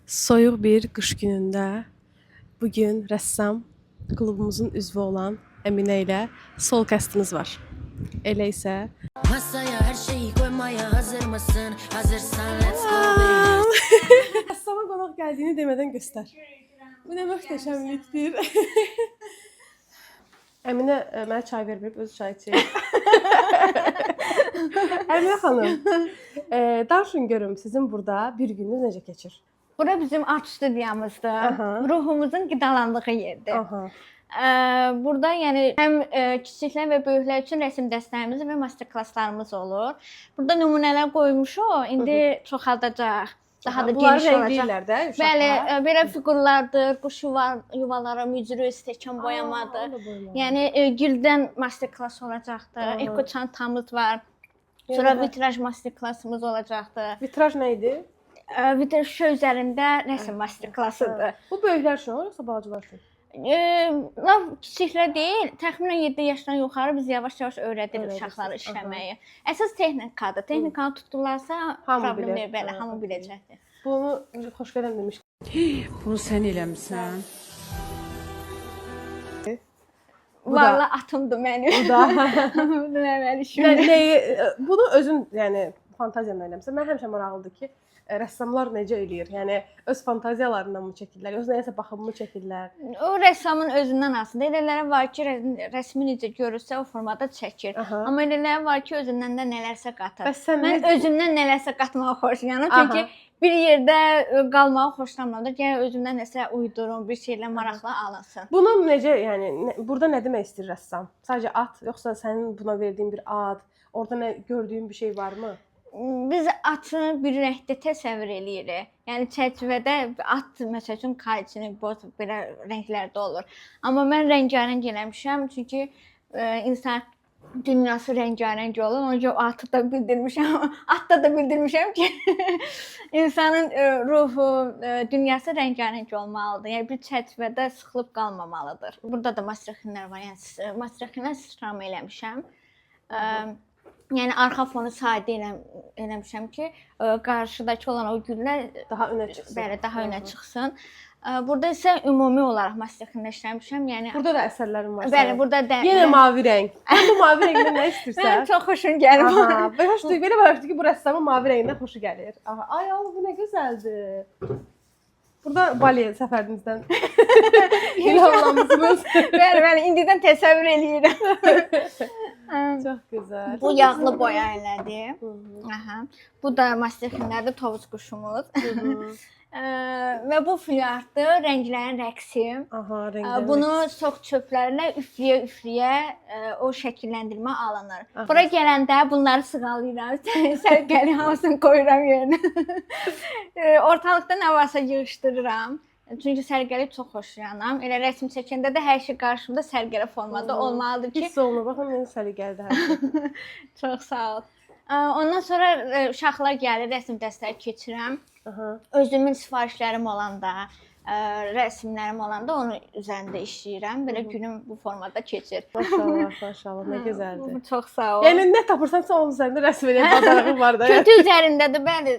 Soyuq bir qış günündə bugün rəssam klubumuzun üzvü olan Əminə ilə sol kastımız var. Elə isə Masaya her şeyi koymaya hazır mısın? Hazırsan let's go baby. rəssama qonaq gəldiyini demədən göstər. Bu nə möhtəşəmlikdir. Əminə mənə çay verməyib, özü çay içir. Əminə xanım, danışın görüm sizin burada bir gününüz necə keçir? Bura bizim art studiyamızdır. Aha. Ruhumuzun qidalandığı yerdir. Aha. Burada yəni həm kiçiklər və böyüklər üçün rəsm dərslərimiz və master klasslarımız olur. Burada nümunələr qoymuşuq. İndi çoxaldacaq. Daha da Bunları geniş olacaq. rəngləyirlər də uşaqlar. Bəli, belə fiqurlardır, quş yuvaları, mücrü, stəkan boyamadır. Yəni gildən master klass olacaqdır. Aha. Eko çantamız var. Sonra vitraj master klassımız olacaqdır. Vitraj nə idi? Vitraj şüşə üzərində rəsm master klassıdır. Bu böyüklər üçün yoxsa balacalar üçün? Laf kiçiklər deyil, təxminən 7 yaşdan yuxarı biz yavaş-yavaş öyrədirik Öyrədirsiniz, uşaqları aha. işləməyi. Əsas texnikadır. Texnikanı tutdularsa Hamı problem bilir. deyil, bəli, Ha, hamı biləcəkdir. Bunu xoşgələn demiş. Bunu sən eləmisən. Bu da- Varla atımdır mənim. Bu da Bu da mənim işim. bunu özün yəni fantaziyamla eləmisən. Mən həmişə maraqlıdır ki, rəssamlar necə eləyir? Yəni öz fantaziyalarından mı çəkirlər, yoxsa nəyəsə baxımı çəkirlər? O rəssamın özündən asılıdır. Elələri var ki, rəsmi necə görürsə o formada çəkir. Aha. Amma elələri var ki, özündən də nələrsə qatır. Bəs sən Mən necə- özümdən nələrsə qatmağı xoşlayıram. Aha. Çünki bir yerdə qalmağı xoşlamıram da. Yəni özümdən nəsə uydurum, bir şeylə maraqlı alınsın. Bunu necə, yəni burada nə demək istəyir rəssam? Sadəcə at, yoxsa sənin buna verdiyin bir ad, orada nə gördüyün bir şey varmı? Biz atı bir rəngdə təsəvvür eləyirik. Yəni çərçivədə at məsəl üçün kalçini boz belə rənglərdə olur. Amma mən rəngarəng eləmişəm çünki insan dünyası rəngarəng olur. Ona görə atı da bildirmişəm. Atda da bildirmişəm ki, insanın ruhu, dünyası rəngarəng olmalıdır. Yəni bir çərçivədə sıxılıb qalmamalıdır. Burada da masrexinlər var. Yəni masrexinlər istirham eləmişəm. Yəni arxa fonu sadə eləmişəm ki, qarşıdakı olan o güllər Daha önə çıxsın. bəli, daha önə çıxsın. Burada isə ümumi olaraq masrexinlə işləmişəm. Yəni Burada da əsərlərin var. bəli, sənin. burada da Yenə mavi rəng. Sən bu mavi rəngdən nə istəyirsən? Mənim çox xoşum gəlir. Aha, və xoşdur. Belə başladı ki, bu rəssamın mavi rəngindən xoşu gəlir. Aha, ay Allah, bu nə gözəldir. Burada Bali səfərinizdən ilhamlanmısınız. Bəli, indidən təsəvvür eləyirəm. Çox gözəl. Bu yağlı boya elədi. Hı Aha. Bu da masrexinlərdə tovuz quşumuz. -hı. Və bu filyardır, rənglərin rəqsi. Aha, rənglər. Bunu sox çöplərlə üfləyə-üfləyə o şəkilləndirmə alınır. Aha. Bura gələndə bunları sığallayıram. Sərgəli hamısını qoyuram yerinə. Ortalıqda nə varsa yığışdırıram. Çünki sərgəli çox xoşlayıram. Elə rəsm çəkəndə də hər şey qarşımda sərgəli formada olmalıdır ki, hiss olunur. Baxın, mənim səliqəlidir hər şey. çox sağ ol. Ondan sonra uşaqlar gəlir, rəsm dərsləri keçirəm. Aha. Özümün sifarişlərim olanda, rəsmlərim olanda onun üzərində işləyirəm. Belə günüm bu formada keçir. Maşallah, maşallah, nə gözəldir. Çox sağ ol. Yəni nə tapırsansa onun üzərində rəsm edən bacarığın var da. Kötü üzərindədir, bəli,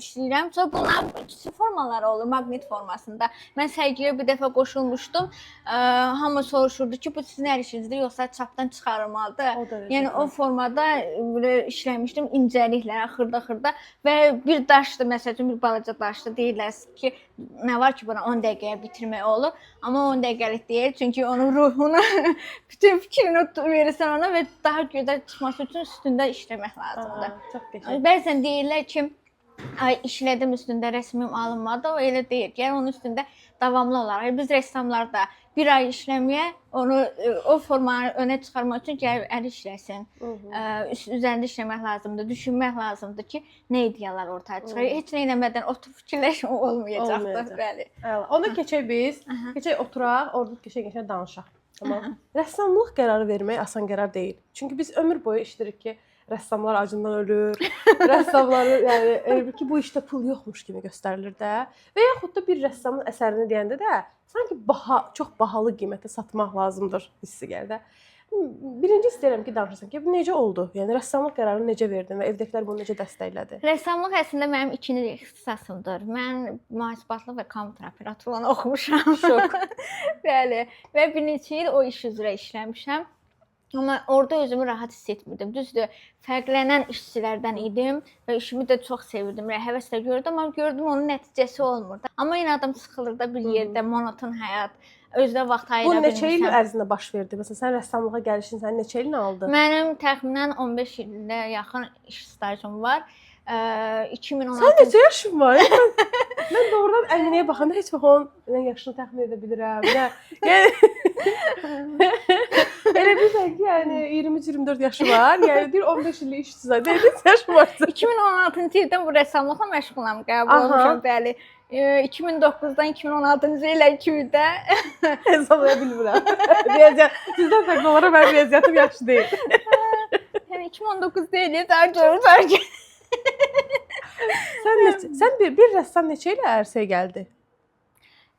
işləyirəm. Sonra bunlar kiçik formaları olur, maqnit formasında. Mən sərgiyə bir dəfə qoşulmuşdum. Hamı soruşurdu ki, bu sizin hər işinizdir, yoxsa çapdan çıxarılmalıdır. O dərəcədə. Yəni o formada belə işləmişdim, incəliklərə, xırda-xırda və bir daşdı, məsəl üçün bir balaca daşdı. Deyirlər ki, nə var ki, buna 10 dəqiqəyə bitirmək olur. Amma 10 dəqiqəlik deyil, çünki onun ruhunu, bütün fikrini verirsən ona və daha gözəl çıxması üçün üstündə işləmək lazımdır. Aha, çox qəşəng. Bəzən deyirlər ki, ay işlədim üstündə rəsmim alınmadı, o elə deyil. Yəni onun üstündə davamlı olaraq biz rəssamlar da bir ay işləməyə onu o formanı önə çıxarmaq üçün gəlib əl işləsin. Üzərində işləmək lazımdır, düşünmək lazımdır ki, nə ideyalar ortaya çıxır. Heç nə eləmədən oturub fikirləşmə olmayacaqdır, bəli. Əla. Onda keçək biz. Keçək oturaq, orada qəşəng danışaq. Tamam. Rəssamlıq qərarı vermək asan qərar deyil. Çünki biz ömür boyu eşidirik ki, rəssamlar acından ölür. Rəssamları, yəni ki, bu işdə pul yoxmuş kimi göstərilir də. Və yaxud da bir rəssamın əsərini deyəndə də sanki çox bahalı qiymətə satmaq lazımdır hissi gəlir də. Birinci istəyirəm ki, danışasan ki, bu necə oldu? Yəni rəssamlıq qərarını necə verdin və evdəkilər bunu necə dəstəklədi? Rəssamlıq əslində mənim ikinci ixtisasımdır. Mən mühasibatlı və kompüter operatorluğunu oxumuşam. Şok. Bəli. Və bir neçə il o iş üzrə işləmişəm. Amma orada özümü rahat hiss etmirdim. Düzdür, fərqlənən işçilərdən idim və işimi də çox sevirdim. Həvəslə gördüm, amma gördüm onun nəticəsi olmurdu. Amma yenə adam sıxılır da bir yerdə, monoton həyat. Özünə vaxt ayıra Bu bilmirsən. neçə il ərzində baş verdi? Məsələn, sən rəssamlığa gəlişin sənin neçə ilin aldı? Mənim təxminən 15 ilə yaxın iş stajım var. 2016. Sən neçə yaşın var? Mən doğrudan Əminəyə baxanda heç vaxt onun yaşını təxmin edə bilirəm. Elə bilirsən ki, yəni 23-24 yaşı var. Yəni bir 15 illik işçisən. Neçə yaşın var? 2016-cı ildən bu rəssamlıqla məşğulam, qəbul olmuşam, bəli. 2009-dan 2016-cı ilə 2-də hesablaya bilmirəm. Riyaziyyat sizdən fərqli olaraq mənim riyaziyyatım yaxşı deyil. Yəni 2019 deyil, daha görürsən ki. Sən bir rəssam neçə ilə ərsəyə gəldi?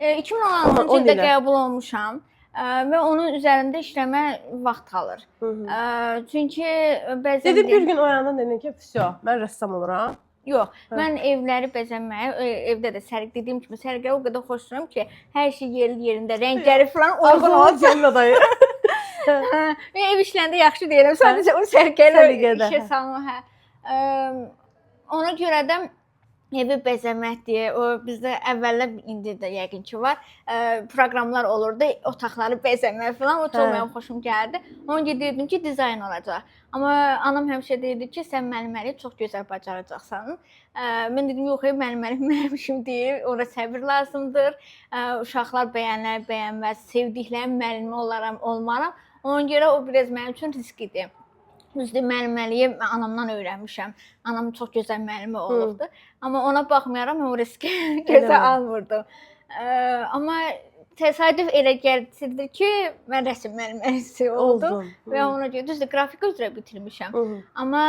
2016-cı ildə qəbul olmuşam və onun üzərində işləmə vaxt alır. Çünki bəzən Dedim bir gün oyandın dedin ki, "Vəsə, mən rəssam oluram." Yox, mən evləri bəzənməyi, evdə də dediyim kimi sərgiləri o qədər xoşlayıram ki, hər şey yerində, rəngləri falan uyğun olsun. Gəlin adayı. Və ev işlərində yaxşı deyirəm, sadəcə o sərgiləri işə salma, Ona görə də evi bəzəməkdir. O bizdə əvvəllər indi də yəqin ki var. Proqramlar olurdu, otaqları bəzəmək falan. O çox mənim xoşum gəldi. Ona görə deyirdim ki, dizayn olacaq. Amma anam həmişə deyirdi ki, sən müəllimləri çox gözəl bacaracaqsan. Mən dedim, yox, müəllimlərim işim deyil. Ora səbir lazımdır. Uşaqlar bəyənər, bəyənməz, sevdiklərim müəllimi olaram, olmaram. Ona görə o biraz mənim üçün risklidir. Düzdür, müəlliməliyi anamdan öyrənmişəm. Anam çox gözəl müəllimi olubdu. Amma ona baxmayaraq mən o riski gözə almırdım. Amma təsadüf elə gəldi ki, mən rəsm müəlliməsi oldum. Və ona görə düzdür, qrafika üzrə bitirmişəm. Amma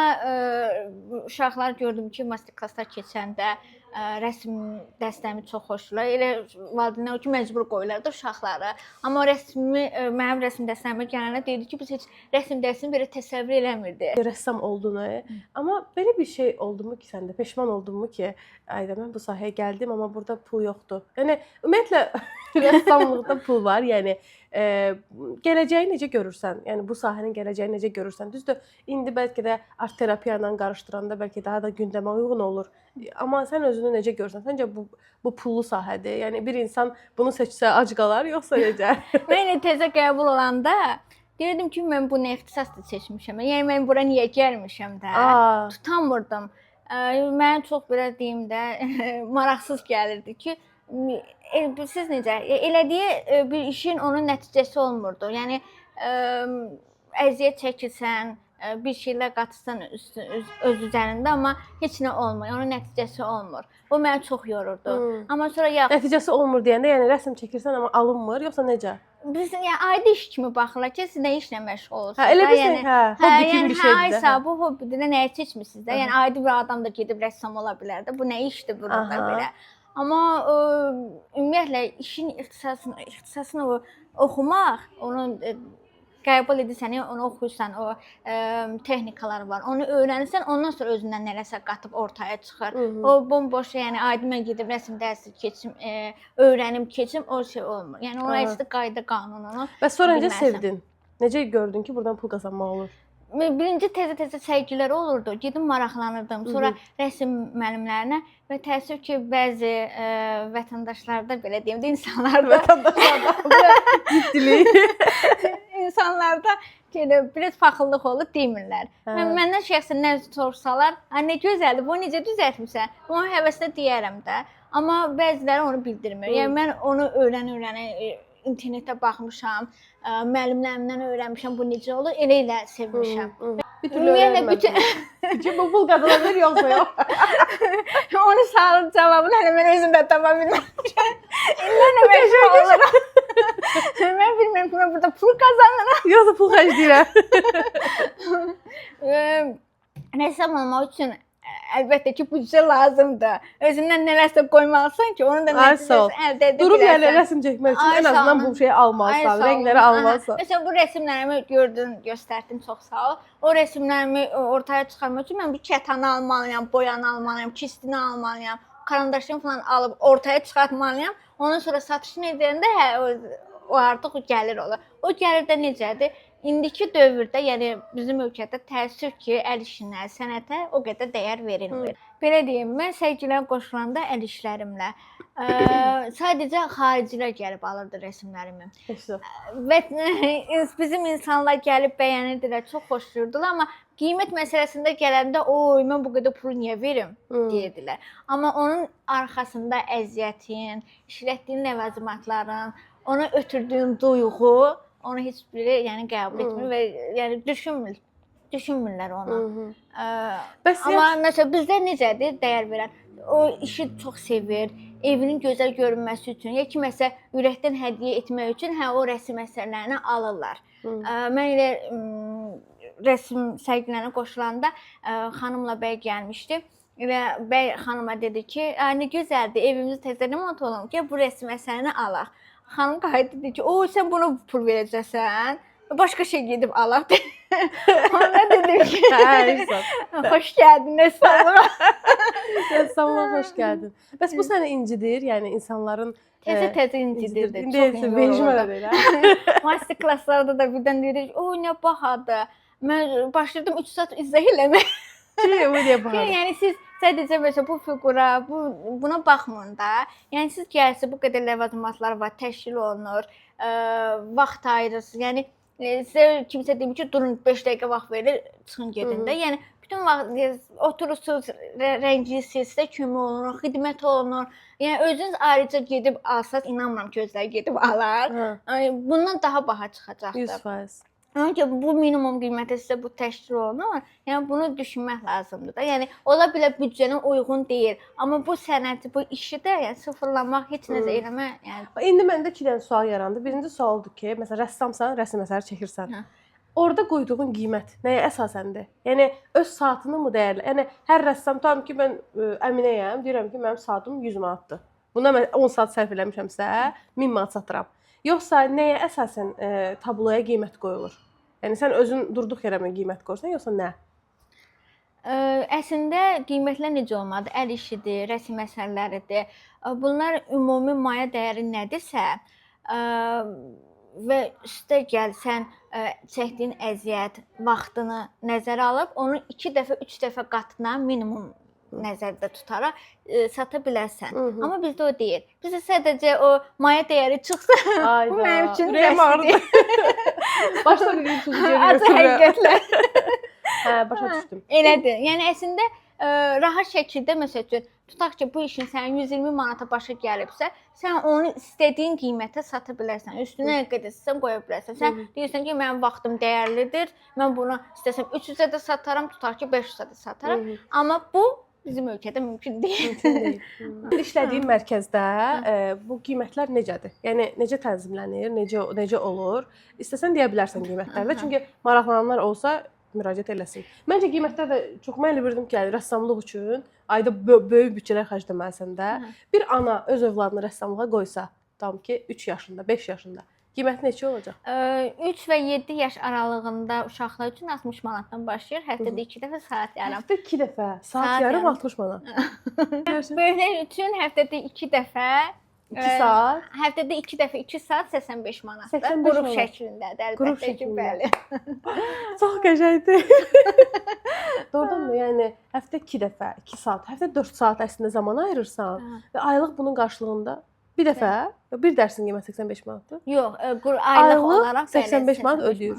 uşaqlar gördüm ki, master klasslar keçəndə rəsm dərslərimi çox xoşlayır. Elə valideynlər ki, məcbur qoyurlar da uşaqları. Amma mənim rəsm dərslərimə gələndə deyirdi ki, biz heç rəsm dərsini belə təsəvvür eləmirdik. Rəssam olduğunu. Amma belə bir şey oldumu ki, səndə peşman oldunmu ki, ayda mən bu sahəyə gəldim, amma burada pul yoxdur. Yəni ümumiyyətlə rəssamlıqda pul var. Yəni gələcəyi necə görürsən? Yəni bu sahənin gələcəyini necə görürsən? Düzdür, indi bəlkə də art terapiya ilə qarışdıranda bəlkə daha da gündəmə uyğun olur. Amma sən özünü necə görürsən? Səncə bu pullu sahədir? Yəni bir insan bunu seçsə ac qalar, yoxsa necə? Mən təzə qəbul olanda deyirdim ki, mən bu nə ixtisasda seçmişəm. Yəni mən bura niyə gəlmişəm də? Tutamırdım. Mən çox belə deyim də maraqsız gəlirdi ki, siz necə? Elədiyi bir işin onun nəticəsi olmurdu. Yəni əziyyət çəkirsən, bir şeylər qatırsan öz üzərində, amma heç nə olmur. Onun nəticəsi olmur. O məni çox yorurdu. Amma sonra nəticəsi olmur deyəndə, yəni rəsm çəkirsən amma alınmır, yoxsa necə? Biz yəni adi iş kimi baxırlar ki, siz nə işlə məşğul olursunuz? Elə bilirsən, hobbi kimi bir şeydir. Aysa bu hobbidə də nəyə seçmisiniz də? Yəni adi bir adam da gedib rəssam ola bilər də. Bu nə işdir burada belə? Amma ümumiyyətlə işin ixtisasını oxumaq, onun qəbul edirsən, onu oxuyursan, o texnikalar var. Onu öyrənirsən, ondan sonra özündən nələrsə qatıb ortaya çıxır. O bomboş, yəni adi mən gedib rəsm dərsi keçim, öyrənim, keçim, o şey olmur. Yəni ona heç də qayda qanununu. Və sonra necə sevdin? Necə gördün ki, buradan pul qazanmaq olur? Birinci təzə sərgiləri olurdu. Gedim maraqlanırdım. Sonra rəsm müəllimlərinə və təəssüf ki, bəzi vətəndaşlarda belə deyim də insanlarda ciddilik. İnsanlarda biraz paxıllıq olur, demirlər. Məndən şəxsən nə sorsalar, nə gözəldir, bu necə düzəltmisən? Onu həvəslə deyərəm də. Amma bəziləri onu bildirmir. Yəni mən onu öyrənə internetdə baxmışam, müəllimlərimdən öyrənmişəm bu necə olur, elə sevmişəm. Bir türlü öyrənmədim. Ki, bu pul qazanabilir yoxsa yox? Onu sağ cavabını hələ mən özüm də tapa bilməmişəm. İllərlə məşğul oluram. Mən bilmirəm ki, mən burada pul qazanıram. Yoxsa pul xərcləyirəm. Rəssam olmaq üçün əlbəttə ki, büdcə lazımdır. Özündən nələrsə qoymalısan ki, onun da Ay, sağ ol. nəticəsini əldə edə Durub yəni biləsən. rəsm çəkmək üçün Ay, ən sağ azından olun. bu şeyi almalısan, Ay, sağ rəngləri olun. almalısan. Məsələn, bu rəsmlərimi göstərdin, çox sağ ol. O rəsmlərimi ortaya çıxarmaq üçün mən bir kətanı almalıyam, boyanı almalıyam, kistini almalıyam, karandaşını falan alıb ortaya çıxartmalıyam. Ondan sonra satışını edəndə o artıq gəlir olur. O gəlir də necədir? İndiki dövrdə, yəni bizim ölkədə təəssüf ki, əl işinə, sənətə o qədər dəyər verilmir. Belə deyim, mən sərgilərə qoşulanda əl işlərimlə sadəcə xaricilər gəlib alırdı rəsmlərimi. Və bizim insanlar gəlib bəyənirdilər, çox xoşlayırdılar, amma qiymət məsələsində gələndə, "Oy, mən bu qədər pulu niyə verim?" deyirdilər. Amma onun arxasında əziyyətin, işlətdiyin ləvazimatların, ona ötürdüyün duyğu, onu heç biri yəni qəbul etmir və yəni düşünmürlər onu. Amma məsələn bizdə necədir dəyər verən? O işi çox sevir, evinin gözəl görünməsi üçün, ya kiməsə ürəkdən hədiyyə etmək üçün o rəsm əsərlərini alırlar. Mən elə rəsm sərgilərinə qoşulanda xanımla bəy gəlmişdi və bəy xanıma dedi ki, "Nə gözəldir, evimiz təzə remont olunub ki, bu rəsm əsərini alaq." Xanım qayıtdı dedi ki, "O, sən buna pul verəcəksən? Başqa şey gedib alaq." Ona dedim ki, "Xoş gəldin, rəssamlığa." Rəssamlığa xoş gəldin. Bəs bu səni incidir? Yəni insanların Təzə incidirdi. Çox vecimə də belə. Master klasslarda da birdən deyir, "O, nə bahadır." Mən başladım 3 saat izah eləmək. Bu deyə bahadır. Yəni siz sadəcə məsələn bu fiqura, buna baxmayın da. Yəni siz gəlsə bu qədər ləvazimatlar var, təşkil olunur, vaxt ayırırsınız. Yəni sizə kimsə demir ki, durun 5 dəqiqə vaxt verir, çıxın gedin də. Yəni bütün vaxt oturursunuz, rənginiz sizə kömək olunur, xidmət olunur. Yəni özünüz ayrıca gedib alsaz, inanmıram ki, özləri gedib alar. Bundan daha baha çıxacaqdır. 100%. Öncə bu minimum qiymətə sizə bu təşkil olunur. Yəni bunu düşünmək lazımdır da. Yəni ola bilər büdcənin uyğun deyil, amma bu sənəti, bu işi də yəni sıfırlamaq, heç nəsə eləmək, yəni İndi məndə 2 dənə sual yarandı. Birinci sualdır ki, məsələn rəssamsan, rəsm əsəri çəkirsən. Orada qoyduğun qiymət nəyə əsasəndir? Yəni öz saatını mı dəyərli? Yəni hər rəssam tam ki mən əminəyəm, deyirəm ki, mənim saatım 100 manatdır. Buna mən 10 saat sərf eləmişəmsə, 1000 manat satıram. Yoxsa nəyə əsasən tabloya qiymət qoyulur? Yəni sən özün durduq yerə mi qiymət qoyursan, yoxsa nə? Əslində qiymətlər necə olmalıdır? Əl işidir, rəsm əsərləridir. Bunlar ümumi maya dəyəri nədirsə və üstə gəlsən çəkdiyin əziyyət, vaxtını nəzərə alıb, onu 2 dəfə, 3 dəfə qatına minimum nəzərdə tutaraq sata bilərsən. Amma bizdə o deyil. Bizdə sadəcə o maya dəyəri çıxsa, bu mənim üçün bəsdir. Başda bir sözü görürəm. Acı həqiqətlər. Başa düşdüm. Elədir. Yəni əslində rahat şəkildə məsəl üçün tutaq ki, bu işin sənin 120 manata başa gəlibsə, sən onu istədiyin qiymətə sata bilərsən. Üstünə nə qədər istəsən qoya bilərsən. Sən deyirsən ki, mənim vaxtım dəyərlidir. Mən bunu istəsəm 300-ə də sataram, tutaq ki, 500-ə də sataram. Amma bu bizim ölkədə mümkün deyil. İşlədiyin mərkəzdə bu qiymətlər necədir? Yəni necə tənzimlənir, necə olur? İstəsən deyə bilərsən qiymətlərdə. Çünki maraqlananlar olsa müraciət eləsin. Məncə qiymətlər də çox mən elə bilirdim ki, rəssamlıq üçün ayda böyük bütçələr xərcləməlisən də. Bir ana öz övladını rəssamlığa qoysa, tam ki 3 yaşında, 5 yaşında qiymət neçə olacaq? 3 və 7 yaş aralığında uşaqlar üçün 60 manatdan başlayır. Həftədə 2 dəfə saat yarım. Həftədə 2 dəfə saat yarım 60 manat. Böyüklər üçün həftədə 2 dəfə 2 saat. Həftədə 2 dəfə 2 saat 85 manatdır. 85 Qrup manat. şəklindədir əlbəttə Qrup ki, şəklində. bəli. Çox qəşəngdir. Doğrudanmı? Yəni həftə 2 dəfə 2 saat, həftə 4 saat əslində zaman ayırırsan və aylıq bunun qarşılığında bir dəfə, bir dərsin qiyməti 85 manatdır. Yox, aylıq olaraq 85 manat ödəyir.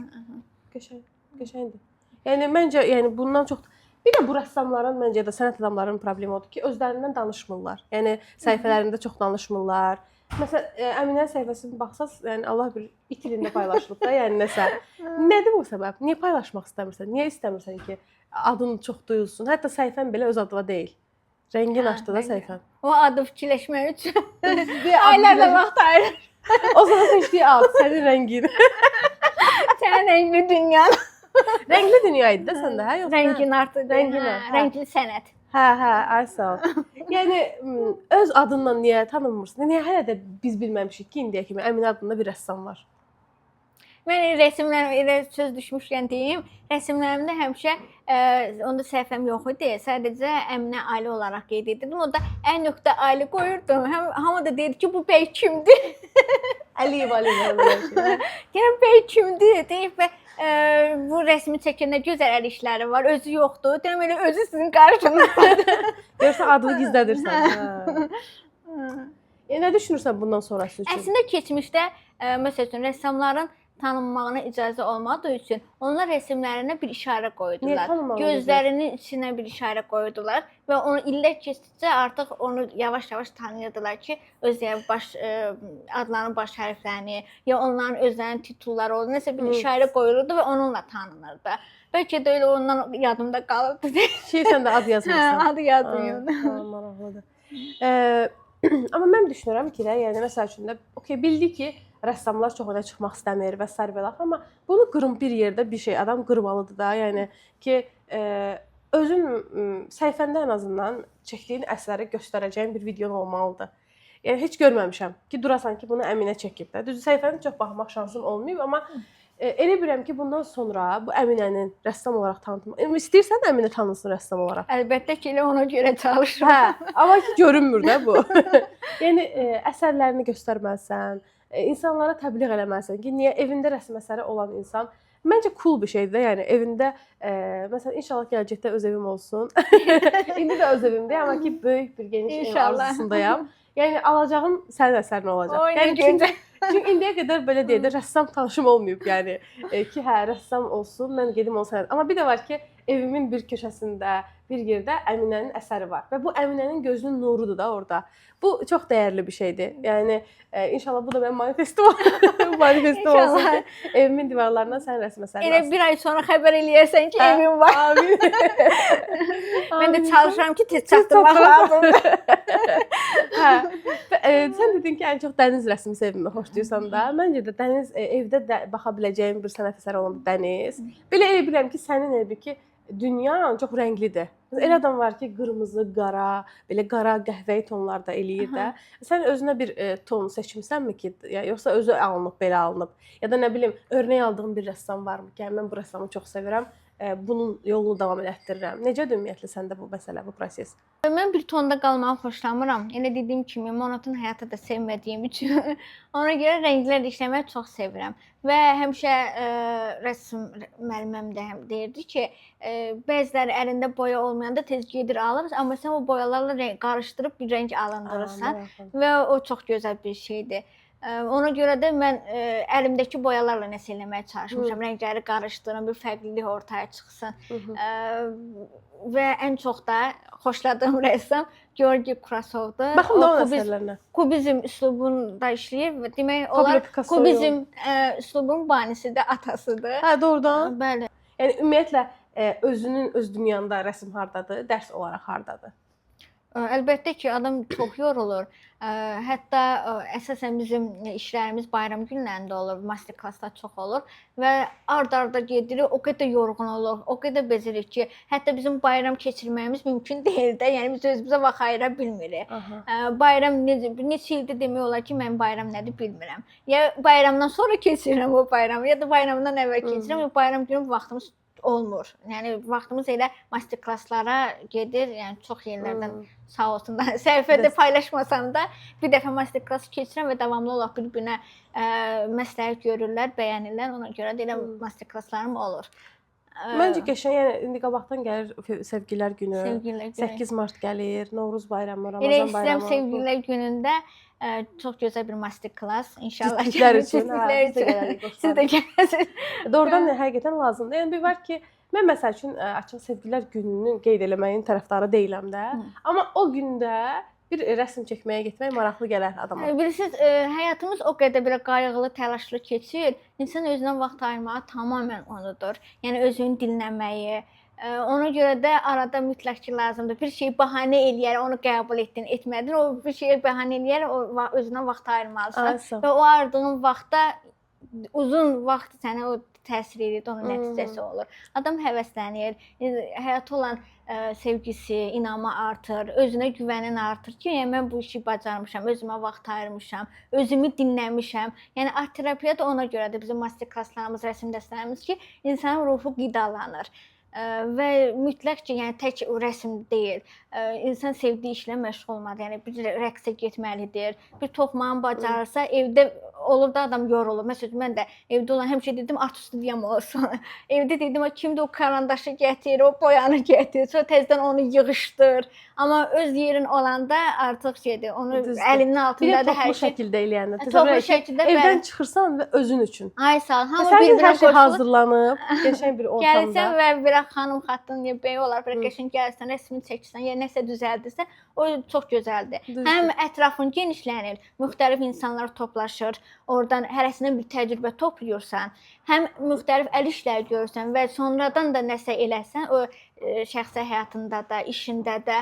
Qəşəngdir. Yəni məncə, yəni bundan çox bir də bu rəssamların məncə də sənət adamlarının problemi odur ki, özlərindən danışmırlar. Yəni səhifələrində çox danışmırlar. Məsələn, Əminənin səhifəsini baxsaz, yəni Allah bilir, itilində paylaşılıb da, yəni nəsə. Nədir bu səbəb? Niyə paylaşmaq istəmirsən? Niyə istəmirsən ki, adın çox duyulsun? Hətta səhifən belə öz adına deyil. Rəngin açdı da səhifən. O adı fikirləşmək üçün aylarla vaxt ayırır. O sana seçdiyi ad, sənin rəngin. Sənin rəngli dünyan. Rəngli dünya idi də səndə, hə? Rəngin artıq. Rəngin art. Rəngli sənət. Hə, ay sağ ol. Yəni öz adınla niyə tanınmırsan? Niyə hələ də biz bilməmişik ki, indiyə kimi Əminə adında bir rəssam var? Mən rəsmlərim elə söz düşmüşkən deyim, rəsmlərimdə həmişə onda səhvim yox idi. Sadəcə Əminə Ali olaraq qeyd edirdim. O da Ə.Ali qoyurdum. Hamı da deyirdi ki, bu bəy kimdir? Əliyev belə. Yəni bəy kimdir deyib və bu rəsmi çəkəndə gözəl əl işləri var, özü yoxdur. Deyirəm elə özü sizin qarşınızdadır. Görsən adını gizlədirsən. Nə düşünürsən bundan sonrası üçün? Əslində keçmişdə məsələn rəssamların tanınmağına icazə olmadığı üçün onlar rəsmlərinə bir işarə qoydular. Gözlərinin içinə bir işarə qoydular və onu illər keçdikcə artıq onu yavaş-yavaş tanıyırdılar ki, özləri adlarının baş hərflərini ya onların özlərinin titulları oldu, nəsə bir işarə qoyulurdu və onunla tanınırdı. Bəlkə də elə ondan yadımda qalıbdı. Sən də ad yazmırsan. Adı yazmıyorum. Maraqlıdır. Amma mən düşünürəm ki, yəni məsəl üçün də bildik ki, rəssamlar çox öne çıxmaq istəmir və s. belə. Amma bunu qırım bir yerdə bir şey adam qırmalıdır da. Yəni ki, özün səhifəndə ən azından çəkdiyin əsəri göstərəcəyin bir videon olmalıdır. Yəni heç görməmişəm ki, durasan ki, bunu Əminə çəkib də. Düzdür, səhifəni çox baxmaq şansım olmayıb, amma elə bilirəm ki, bundan sonra bu Əminənin rəssam olaraq tanıtmaq. İstəyirsən Əminə tanınsın rəssam olaraq? Əlbəttə ki, elə ona görə çalışıram. Hə, amma ki görünmür də bu. Yəni əsərlərini göstərməlisən, insanlara təbliğ eləməlisən ki, niyə evində rəsm əsəri olan insan məncə cool bir şeydir də. Yəni evində məsələn inşallah gələcəkdə öz evim olsun. İndi də öz evimdəyəm, amma ki böyük bir geniş ev arzusundayam. Yəni alacağım sənin əsərin olacaq. Yəni çünki indiyə qədər belə deyək də rəssam tanışım olmayıb, yəni ki, hə, rəssam olsun, mən gedim o sənət. Amma bir də var ki, evimin bir köşəsində, bir yerdə Əminənin əsəri var və bu Əminənin gözünün nurudur da orada. Bu çox dəyərli bir şeydir. Yəni inşallah bu da mənim manifestim olsun ki, evimin divarlarına sənin rəsm əsəri. Elə bir ay sonra xəbər eləyərsən ki, evim var. Amin. Mən də çalışıram ki, tez çatdırmaq lazımdır. Hə. Sən dedin ki, ən çox dəniz rəsmi sevməyi xoşlayırsan da. Məncə də dəniz evdə baxa biləcəyin bir sənət əsəri olan dəniz. Belə elə bilirəm ki, sənin evi ki, dünya çox rənglidir. Elə adam var ki, qırmızı, qara, belə qara, qəhvəyi tonlarda eləyir də. Sən özünə bir ton seçmisənmi ki, yoxsa özü alınıb, belə alınıb? Ya da nə bilim, örnək aldığın bir rəssam varmı ki, mən bu rəssamı çox sevirəm, bunun yolunu davam elətdirirəm. Necədir ümumiyyətlə səndə bu məsələ, bu proses? Mən bir tonda qalmağı xoşlamıram. Elə dediyim kimi, monoton həyatı da sevmədiyim üçün ona görə rənglər işləməyi çox sevirəm. Və həmişə rəsm müəlliməm də deyirdi ki, bəziləri əlində boya olmayanda tez gedir alır, amma sən o boyalarla qarışdırıb bir rəng alındırırsan və o çox gözəl bir şeydir. Ona görə də mən əlimdəki boyalarla nəsə eləməyə çalışmışam. Rəngləri qarışdırım, bir fərqlilik ortaya çıxsın. Və ən çox da xoşladığım rəssam Georgi Kurasovdur. Baxın da onun əsərlərinə. Kubizm üslubunda işləyir və demək olar kubizm üslubun banisidir, atasıdır. Hə, doğrudan. Bəli. Yəni ümumiyyətlə özünün öz dünyanda rəsm hardadır, dərs olaraq hardadır? Əlbəttə ki, adam çox yorulur. Hətta əsasən bizim işlərimiz bayram günlərində olur, master klasslar çox olur və ard-arda gedirik, o qədər yorğun oluruq, o qədər bezirik ki, hətta bizim bayram keçirməyimiz mümkün deyil də. Yəni biz özümüzə vaxt ayıra bilmirik. Bayram neçə ildir demək olar ki, mən bayram nədir bilmirəm. Ya bayramdan sonra keçirirəm o bayramı, ya da bayramdan əvvəl keçirirəm, bayram günü vaxtımız olmur. Yəni vaxtımız elə master klasslara gedir. Yəni çox yerlərdən sağ olsunlar. Səhifədə paylaşmasam da bir dəfə master klass keçirəm və davamlı olaraq bir-birinə məsləhət görürlər, bəyənirlər. Ona görə də elə master klasslarım olur. Məncə qəşəng, yəni indi qabaqdan gəlir Sevgililər günü. 8 mart gəlir, Novruz bayramı, Ramazan bayramı. Elə istəyirəm Sevgililər günündə çox gözəl bir master klass inşallah. Sizlər üçün. Siz də gələsiniz. Doğrudan həqiqətən lazımdır. Yəni bir var ki, mən məsəl üçün açıq Sevgililər gününü qeyd eləməyin tərəfdarı deyiləm də. Amma o gündə bir rəsm çəkməyə getmək maraqlı gələr adama. Bilirsiniz, həyatımız o qədər belə qayğılı, təlaşlı keçir. İnsan özünə vaxt ayırmağı tamamilə unudur. Yəni özünü dinləməyi. Ona görə də arada mütləq ki lazımdır. Bir şeyi bəhanə eləyər, onu qəbul etdin, etmədin. O bir şeyə bəhanə eləyər, özünə vaxt ayırmalısan. Və o ayırdığın vaxtda uzun vaxt sənə o təsir edir, onun nəticəsi olur. Adam həvəslənir, həyata olan sevgisi, inamı artır, özünə güvənin artır ki, yəni mən bu işi bacarmışam, özümə vaxt ayırmışam, özümü dinləmişəm. Yəni art terapiya da ona görədir bizim master klasslarımız, rəsm dərslərimiz ki, insanın ruhu qidalanır. Və mütləq ki, yəni tək rəsm deyil. İnsan sevdiyi işlə məşğul olmalıdır. Yəni bir rəqsə getməlidir. Bir toxumağı bacarırsa, evdə olur da adam yorulur. Məsələn, mən də evdə olan həmişə dedim art studiyam olsun. Evdə dedim kimdə o karandaşı gətir, o boyanı gətir, sonra təzədən onu yığışdır. Amma öz yerin olanda artıq şeydir, onu əlinin altındadır hər şey. Şəkildə eləyəndə. Toplu şəkildə evdən çıxırsan və özün üçün. Ay sağ ol. Hamı bir-birinə hər şey hazırlanıb, qəşəng bir ortamda. Gəlsən və bir xanım xatın ya bəy olar, bir qəşəng gəlsən, rəsmini çəksən, ya nəsə düzəldirsən, o çox gözəldir. Həm ətrafın genişlənir, müxtəlif insanlar toplaşır, oradan hərəsindən bir təcrübə toplayırsan, həm müxtəlif əl işləri görürsən və sonradan da nəsə eləsən, o şəxsi həyatında da, işində də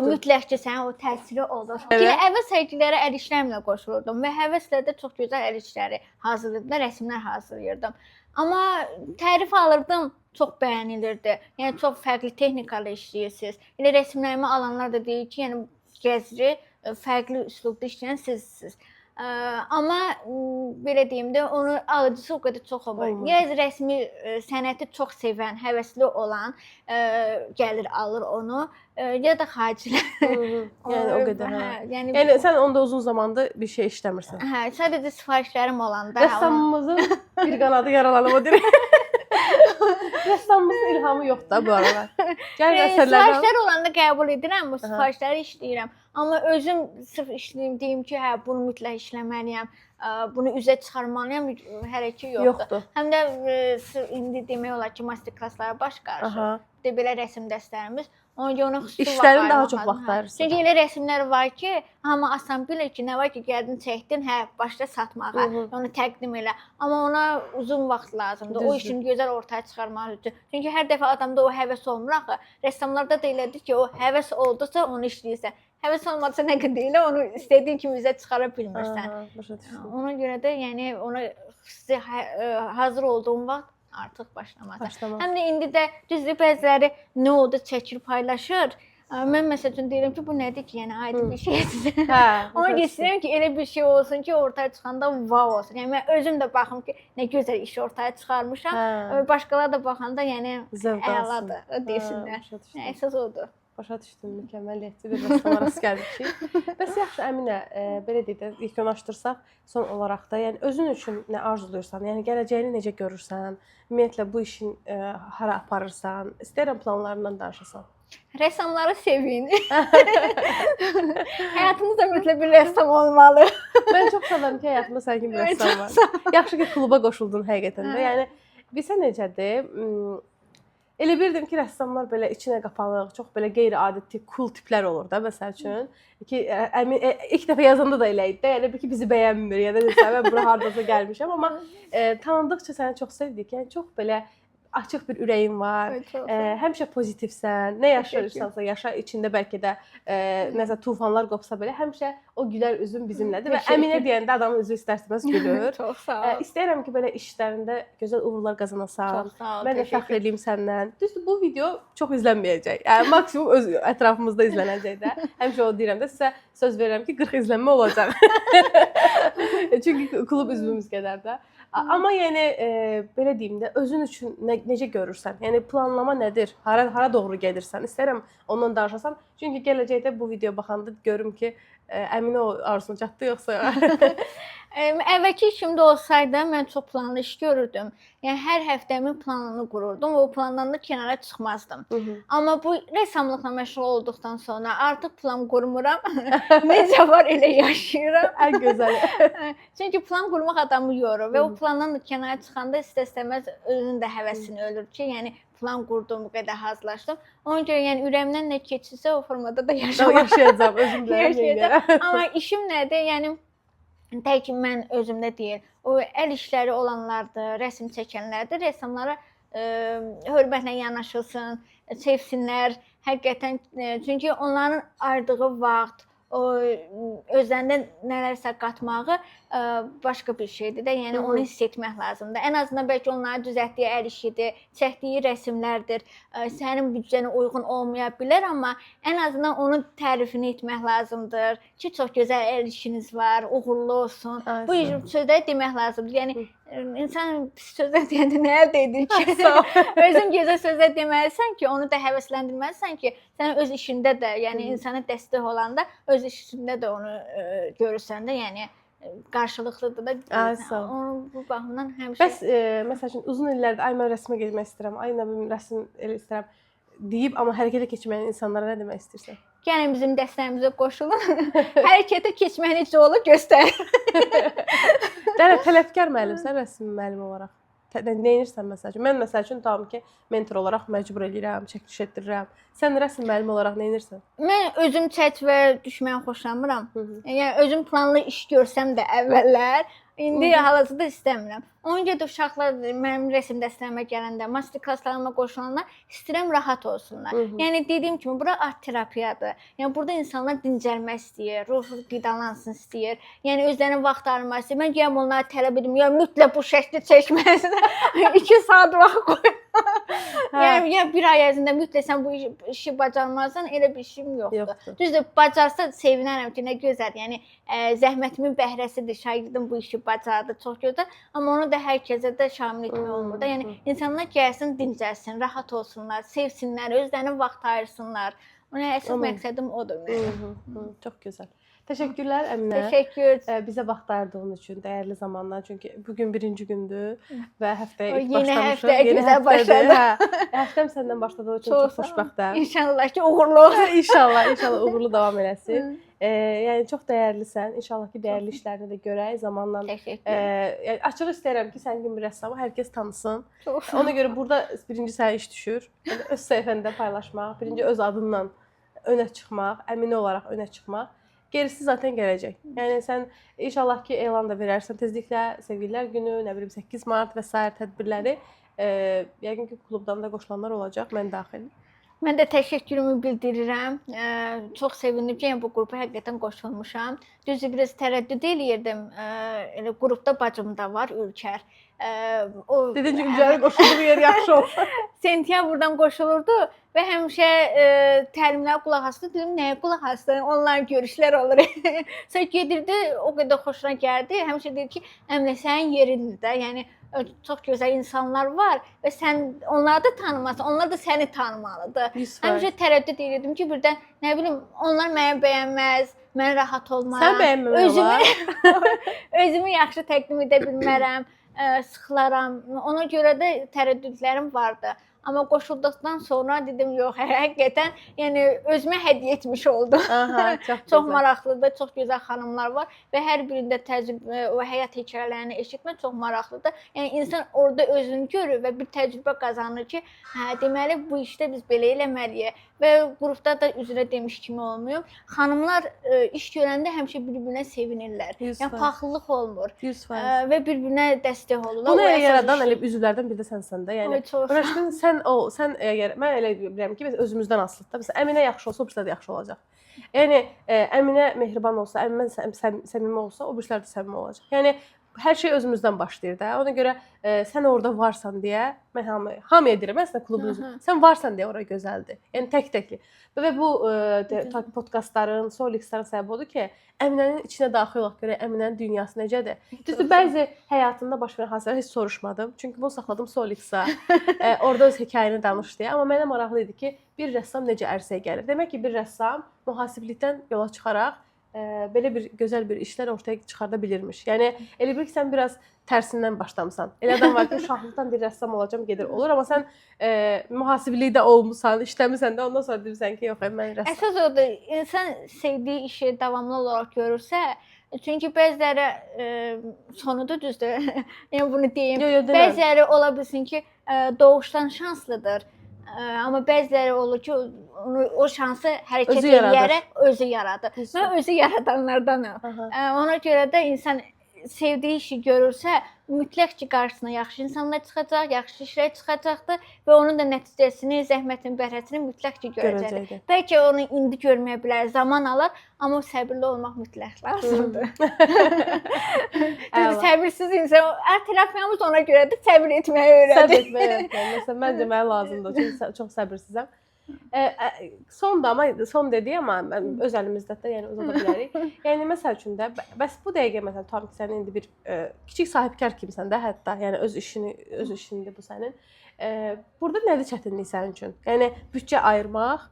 mütləq ki, sənin o təsiri olur. Əvvəl sərgilərə əl işlərimlə qoşulurdum və həvəslə də çox gözəl əl işləri hazırlayırdım, rəsmlər hazırlayırdım. Amma tərif alırdım, çox bəyənilirdi. Yəni çox fərqli texnikalı işləyirsiniz. Elə rəsmlərimi alanlar da deyir ki, yəni gəzri fərqli üslubda işləyən sizsiniz. Amma belə deyim də, onun alıcısı o qədər çox olur. Ya rəsmi sənəti çox sevən, həvəsli olan gəlir alır onu, ya da xaricilər. Yəni o qədər. Yəni sən onda uzun zamanda bir şey işləmirsən. Hə, sadəcə sifarişlərim olanda. Rəssamımızın bir qanadı yaralanıb o deyir. Rəssamımızın ilhamı yoxdur da bu aralar. Gəl əsərlərdən. Sifarişlər olanda qəbul edirəm, bu sifarişləri işləyirəm. Amma özüm sırf işləyim, deyim ki, hə, bunu mütləq işləməliyəm, bunu üzə çıxarmalıyam, hələ ki yoxdur. Həm də indi demək olar ki, master klasslara baş qarışır. Belə rəsm dərslərimiz. Ona görə ona xüsusi İşlərin daha çox vaxt ayırırsan. Çünki elə rəsmlər var ki, hamı asan bilir ki, nə var ki, gəldin, çəkdin, hə, başla satmağa, onu təqdim elə. Amma ona uzun vaxt lazımdır. O işini gözəl ortaya çıxarmaq üçün. Çünki hər dəfə adamda o həvəs olmur axı. Rəssamlarda da elədir ki, o həvəs oldusa onu işləyirsən. Həvəs olmadısa nə qədər elə onu istədiyin kimi üzə çıxara bilmirsən. Ona görə də yəni ona hazır olduğun vaxt artıq başlamaq. Həm də indi də düzdür, bəziləri nə oldu çəkir, paylaşır. Mən məsələn deyirəm ki, bu nədir ki, yəni aydın bir şeydir. Ona istəyirəm ki, elə bir şey olsun ki, ortaya çıxanda vav olsun. Yəni mən özüm də baxım ki, nə gözəl iş ortaya çıxarmışam. Başqalar da baxanda yəni əladır, desinlər. Əsas odur. Başa düşdüm, mükəmməliyyətli bir rəssama rast gəlmişik. Bəs yaxşı, Əminə, belə deyək də, yekunlaşdırsaq son olaraq da, yəni özün üçün nə arzuluyursan, yəni gələcəyini necə görürsən, ümumiyyətlə bu işin hara aparırsan, istəyirəm planlarından danışasan. Rəssamları sevin. Həyatınızda mütləq bir rəssam olmalı. Mən çox sevirəm ki, həyatımda sən kimi bir rəssam var. Yaxşı ki, kluba qoşuldun həqiqətən də. Yəni, bilsə necədir? Elə bilirdim ki, rəssamlar belə içinə qapanıq, çox belə qeyri-adi cool tiplər olur da, məsəl üçün. Ki, ilk dəfə yazanda da elə idi də, yəni ki, bizi bəyənmir, ya da nəsə, mən bura hardasa gəlmişəm. Amma tanındıqca səni çox sevdik, yəni çox belə açıq bir ürəyin var, həmişə pozitivsən, nə yaşayırsansa yaşa, içində bəlkə də nəsə tufanlar qopsa belə, həmişə o gülər üzün bizimlədir və Əminə deyəndə adamın üzü istər-istəməz gülür. Çox sağ ol. İstəyirəm ki, belə işlərində gözəl uğurlar qazanasan. Çox sağ ol. Mən də fəxr edeyim səndən. Düzdür, bu video çox izlənməyəcək. Yəni maksimum öz ətrafımızda izlənəcək də. Həmişə o deyirəm də, sizə söz verirəm ki, 40 izlənmə olacaq. Çünki klub üzvümüz qədər də. Amma yəni belə deyim də, özün üçün necə görürsən? Yəni planlama nədir? Hara doğru gedirsən? İstərəm ondan danışasan. Çünki gələcəkdə bu video baxanda görüm ki, Əminə o arzusuna çatdı yoxsa? Əvvəlki işimdə olsaydı mən çox planlı iş görürdüm. Yəni hər həftəmin planını qururdum və o plandan da kənara çıxmazdım. Amma bu rəssamlıqla məşğul olduqdan sonra artıq plan qurmuram. Necə var elə yaşayıram. Ən gözəli. Çünki plan qurmaq adamı yorur və o plandan da kənara çıxanda istəsəməz özünün də həvəsini ölür ki, yəni plan qurdum, bu qədər hazırlaşdım. Ona görə yəni ürəyimdən nə keçirsə o formada da yaşayacağam, özüm bilərəm. Amma işim nədir? Yəni tək mən özümdə deyil. O əl işləri olanlardır, rəsm çəkənlərdir. Rəssamlara hörmətlə yanaşılsın, sevsinlər. Həqiqətən çünki onların ayırdığı vaxt, o özlərində nələrsə qatmağı başqa bir şeydir də. Yəni onu hiss etmək lazımdır. Ən azından bəlkə onların düzəltdiyi əl işidir, çəkdiyi rəsmlərdir. Sənin büdcənə uyğun olmaya bilər, amma ən azından onun tərifini etmək lazımdır ki, çox gözəl əl işiniz var, uğurlu olsun. Bu sözləri demək lazımdır. Yəni insan pis sözlər deyəndə nə əldə edir ki? Özün gözəl sözlər deməlisən ki, onu da həvəsləndirməlisən ki, sən öz işində də, yəni insana dəstək olanda öz işində də onu görürsən də, yəni qarşılıqlıdır da. Onun bu baxımdan həmişə. Bəs məsəl üçün uzun illərdir ay mən rəsmə getmək istəyirəm, ay nə bilim rəsm elə istəyirəm deyib, amma hərəkətə keçməyən insanlara nə demək istəyirsən? Gəlin bizim dəstəyimizə qoşulun. Hərəkətə keçmək necə olur göstərin. Tələbkar müəllimsən, rəsm müəllimi olaraq. Nə edirsən məsəl üçün? Mən məsəl üçün tamam ki, mentor olaraq məcbur edirəm, çəkiliş etdirirəm. Sən rəsm müəllimi olaraq nə edirsən? Mən özüm çərçivəyə düşməyi xoşlamıram. Yəni özüm planlı iş görsəm də əvvəllər, indi hal-hazırda istəmirəm. Ona görə də uşaqlar mənim rəsm dərslərimə gələndə, master klasslarıma qoşulanda istəyirəm rahat olsunlar. Yəni dediyim kimi bura art terapiyadır. Yəni burada insanlar dincəlmək istəyir, ruhu qidalansın istəyir. Yəni özlərinə vaxt ayırmaq istəyir. Mən gələm onlara tələb edim, ya mütləq bu şəkli çəkməlisən. 2 saat vaxt qoy. Yəni ya bir ay ərzində mütləq sən bu işi bacarmazsan, elə bir işim yoxdur. Düzdür, bacarsa sevinərəm ki, nə gözəl. Yəni zəhmətimin bəhrəsidir, şagirdim bu işi bacardı, çox gözəl. Amma onu da hər kəsə də şamil etmək olmur da. Yəni insanlar gəlsin, dincəlsin, rahat olsunlar, sevsinlər, özlərinə vaxt ayırsınlar. Ona əsas məqsədim odur mənim. Çox gözəl. Təşəkkürlər Əminə. Təşəkkür. Bizə vaxt ayırdığın üçün, dəyərli zamanlar. Çünki bu gün birinci gündür və həftəyə ilk yeni başlamışıq. Həftə güzel başladı. Həftəm səndən başladığı üçün çox xoşbəxtəm. İnşallah ki, uğurlu olsun. İnşallah uğurlu davam eləsin. Yəni çox dəyərlisən. İnşallah ki, dəyərli işlərini də görək zamanla. Yəni açıq istəyirəm ki, sən kimi bir rəssamı hər kəs tanısın. Ona görə burada birinci sənə iş düşür. Öz səhifəndə paylaşmaq, birinci öz adından önə çıxmaq, əminə olaraq önə çıxmaq. Gerisi zaten gələcək. Yəni sən inşallah ki, elan da verərsən tezliklə Sevgililər Günü, nə bilim 8 mart və sair tədbirləri. Yəqin ki, klubdan da qoşulanlar olacaq, mən daxil. Mən də təşəkkürümü bildirirəm. Çox sevindim ki, bu qrupa həqiqətən qoşulmuşam. Düzdür, biraz tərəddüd eləyirdim. Elə qrupda bacım da var, Ülkər. Dedin ki, Ülkərin qoşulduğu yer yaxşı olsun. Sentyabrdan qoşulurdu və həmişə təlimlərə qulaq asdı. Dedim, nəyə qulaq asdı? Onların görüşlər olur. Sonra gedirdi, o qədər xoşuna gəldi. Həmişə deyir ki, Əminə, sənin yerindir də. Yəni çox gözəl insanlar var və sən onları da tanımazsan, onlar da səni tanımalıdır. Həmişə tərəddüd edirdim ki, birdən nə bilim, onlar məni bəyənməz, mən rahat olmaram. Sən bəyənməmək olar. Özümü yaxşı təqdim edə bilmərəm, sıxılaram. Ona görə də tərəddüdlərim vardı. Amma qoşulduqdan sonra dedim, yox, həqiqətən, yəni özümə hədiyyə etmiş oldum. Çox maraqlıdır, çox gözəl xanımlar var və hər birində təcrübə, o həyat hekayələrini eşitmək çox maraqlıdır. Yəni insan orada özünü görür və bir təcrübə qazanır ki, hə, deməli bu işdə biz belə eləməliyik. Və qrupda da üzrə demiş kimi olmuyor. Xanımlar iş görəndə həmişə bir-birinə sevinirlər. Yəni paxıllıq olmur və bir-birinə dəstək olurlar. Bunu yaradan elə üzvlərdən biri də sənsən də. Yəni sən əgər mən elə bilirəm ki, biz özümüzdən asılıdır da. Məsələn, Əminə yaxşı olsa, o birisi də yaxşı olacaq. Yəni Əminə mehriban olsa, Əminə səmimi olsa, o birisi də səmimi olacaq. Yəni hər şey özümüzdən başlayır da. Ona görə sən orada varsan deyə mən hamıya deyirəm, əslində klubunuzun. Sən varsan deyə ora gözəldir. Yəni tək-təkli. Və bu podkastların, Solixlərin səbəbi odur ki, Əminənin içinə daxil olaq görək Əminənin dünyası necədir. Düzdür, bəzi həyatında baş verən hadisələri heç soruşmadım. Çünki bunu saxladım Solixə. Orada öz hekayəni danış deyə. Amma mənə maraqlı idi ki, bir rəssam necə ərsəyə gəlir. Demək ki, bir rəssam mühasiblikdən yola çıxaraq belə bir gözəl bir işlər ortaya çıxarda bilirmiş. Yəni elə bil ki, sən biraz tərsindən başlamısan. Elə adam var ki, şahlıqdan bir rəssam olacağam, gedir olur, amma sən mühasiblilikdə olmusan, işləmirsən də, ondan sonra deyirsən ki, yox, mən rəssam. Əsas odur, insan sevdiyi işi davamlı olaraq görürsə, çünki bəziləri sonudur, düzdür. Yəni bunu deyim. Bəziləri ola bilsin ki, doğuşdan şanslıdır. Amma bəziləri olur ki, o şansı hərəkət edərək özü yaradır. Mən özü yaradanlardanam. Ona görə də insan sevdiyi işi görürsə, mütləq ki, qarşısına yaxşı insanlar çıxacaq, yaxşı işlər çıxacaqdır və onun da nəticəsini, zəhmətin, bəhrəsini mütləq ki, görəcəkdir. Görəcəkdir. Bəlkə onu indi görməyə bilər, zaman alır, amma səbirli olmaq mütləq lazımdır. Çünki səbirsiz insan, terapiyamız ona görədir, səbir etməyi Səbr öyrədir. etməyi öyrətmək. Məsələn, məncə mənə lazımdır. Çünki çox səbirsizəm. Son dedik, amma öz əlimizdə də, yəni uzada bilərik. Yəni məsəl üçün də bəs bu dəqiqə məsələn tam ki sən indi bir kiçik sahibkar kimisən də hətta, yəni öz işindir bu sənin. Burada nədir çətinlik sənin üçün? Yəni büdcə ayırmaq,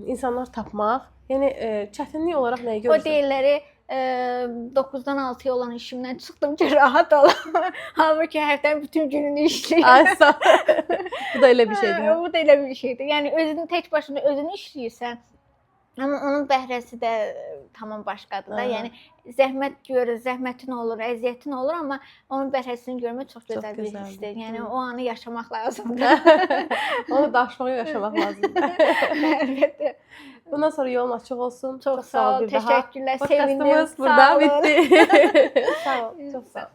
insanlar tapmaq, yəni çətinlik olaraq nəyi O görürsən? deyirləri 9-dan 6-ya olan işimdən çıxdım ki, rahat olam. Halbuki həftənin bütün gününü işləyirəm. Ay sağ. Bu da elə bir şeydir. hə? Bu da elə bir şeydir. Yəni özün tək başına özünü işləyirsən, amma onun bəhrəsi də tamam başqadır da. Aha. Yəni zəhmət görür, zəhmətin olur, əziyyətin olur, amma onun bəhrəsini görmək çox gözəl bir gözəldir. hissdir. Yəni o anı yaşamaq lazımdır. Onu daşmağı yaşamaq lazımdır. Əlbəttə. Bundan sonra yolun açıq olsun. Çox sağ ol, bir daha. təşəkkürlər, Podkastımız sevindim. burada Sağ olun. bitdi. Sağ ol, çox sağ ol.